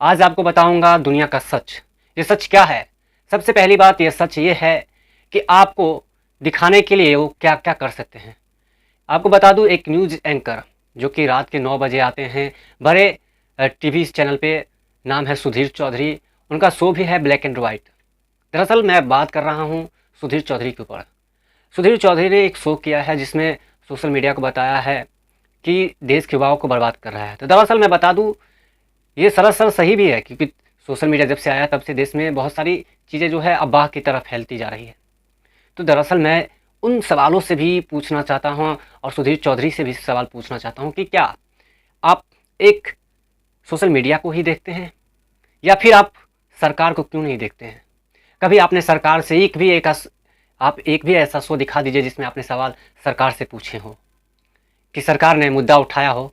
आज आपको बताऊंगा दुनिया का सच। ये सच क्या है? सबसे पहली बात, ये सच ये है कि आपको दिखाने के लिए वो क्या क्या कर सकते हैं। आपको बता दूं, एक न्यूज़ एंकर जो कि रात के 9 बजे आते हैं बड़े टीवी चैनल पे, नाम है सुधीर चौधरी। उनका शो भी है ब्लैक एंड वाइट। दरअसल मैं बात कर रहा हूँ सुधीर चौधरी के ऊपर। सुधीर चौधरी ने एक शो किया है जिसमें सोशल मीडिया को बताया है कि देश के युवाओं को बर्बाद कर रहा है। तो दरअसल मैं बता दूं, ये सरासर सही भी है, क्योंकि सोशल मीडिया जब से आया तब से देश में बहुत सारी चीज़ें जो है अफवाह की तरफ फैलती जा रही है। तो दरअसल मैं उन सवालों से भी पूछना चाहता हूँ और सुधीर चौधरी से भी सवाल पूछना चाहता हूँ कि क्या आप एक सोशल मीडिया को ही देखते हैं या फिर आप सरकार को क्यों नहीं देखते हैं? कभी आपने सरकार से आप एक भी ऐसा शो दिखा दीजिए जिसमें आपने सवाल सरकार से पूछे हो, कि सरकार ने मुद्दा उठाया हो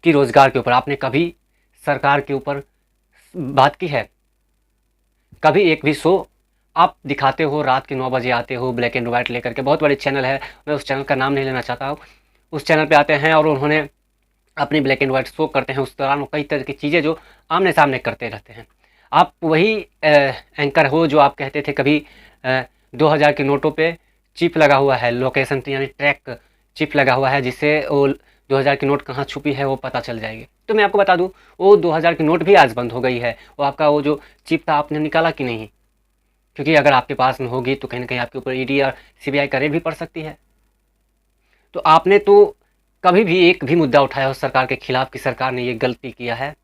कि रोज़गार के ऊपर आपने कभी सरकार के ऊपर बात की है? कभी एक भी शो आप दिखाते हो? रात के 9 बजे आते हो ब्लैक एंड वाइट लेकर के, बहुत बड़े चैनल है, मैं उस चैनल का नाम नहीं लेना चाहता हूँ। उस चैनल पे आते हैं और उन्होंने अपनी ब्लैक एंड वाइट शो करते हैं। उस दौरान वो कई तरह की चीज़ें जो आमने सामने करते रहते हैं। आप वही एंकर हो जो आप कहते थे कभी 2000 के नोटों पे चिप लगा हुआ है, लोकेशन यानी ट्रैक चिप लगा हुआ है, जिससे वो 2000 की नोट कहाँ छुपी है वो पता चल जाएगी। तो मैं आपको बता दूं, वो 2000 की नोट भी आज बंद हो गई है। वो आपका वो जो चिप था आपने निकाला कि नहीं? क्योंकि अगर आपके पास में होगी तो कहीं ना कहीं आपके ऊपर ईडी और सीबीआई का रेड भी पड़ सकती है। तो आपने तो कभी भी एक भी मुद्दा उठाया हो सरकार के खिलाफ कि सरकार ने ये गलती किया है?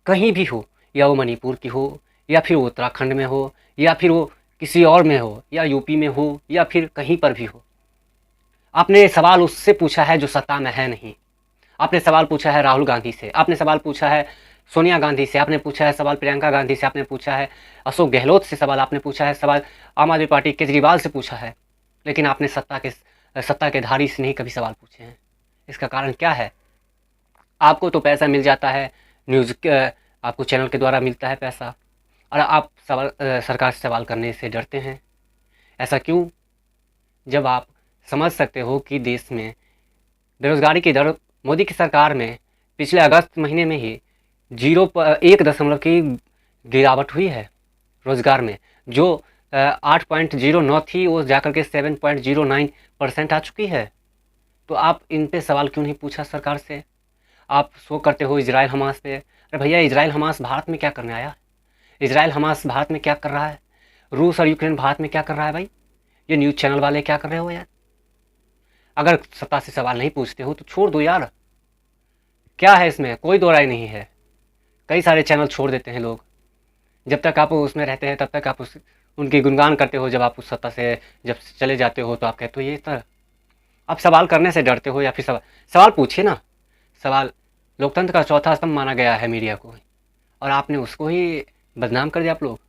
कहीं भी हो, या वो मणिपुर की हो, या फिर वो उत्तराखंड में हो, या फिर वो किसी और में हो, या यूपी में हो, या फिर कहीं पर भी हो, आपने सवाल उससे पूछा है जो सत्ता में है नहीं। आपने सवाल पूछा है राहुल गांधी से, आपने सवाल पूछा है सोनिया गांधी से, आपने पूछा है सवाल प्रियंका गांधी से, आपने पूछा है अशोक गहलोत से, सवाल आपने पूछा है सवाल आम आदमी पार्टी केजरीवाल से पूछा है, लेकिन आपने सत्ता के धारी से नहीं कभी सवाल पूछे हैं। इसका कारण क्या है? आपको तो पैसा मिल जाता है, आपको चैनल के द्वारा मिलता है पैसा, और आप सरकार से सवाल करने से डरते हैं। ऐसा क्यों, जब आप समझ सकते हो कि देश में बेरोजगारी की दर मोदी की सरकार में पिछले अगस्त महीने में ही 1 दशमलव की गिरावट हुई है रोजगार में। जो 8.09 थी वो जाकर के 7.09% आ चुकी है। तो आप इन पे सवाल क्यों नहीं पूछा सरकार से? आप शो करते हो इजराइल हमास पे। अरे भैया, इजराइल हमास भारत में क्या करने आया? इजराइल हमास भारत में क्या कर रहा है? रूस और यूक्रेन भारत में क्या कर रहा है भाई? ये न्यूज़ चैनल वाले क्या कर रहे हो यार? अगर सत्ता से सवाल नहीं पूछते हो तो छोड़ दो यार। क्या है इसमें? कोई दो राय नहीं है। कई सारे चैनल छोड़ देते हैं लोग। जब तक आप उसमें रहते हैं तब तक आप उनकी गुणगान करते हो। जब आप उस सत्ता से जब चले जाते हो तो आप कहते हो ये तरह। आप सवाल करने से डरते हो, या फिर सवाल पूछिए ना। सवाल लोकतंत्र का चौथा स्तंभ माना गया है मीडिया को, और आपने उसको ही बदनाम कर दिया आप लोग।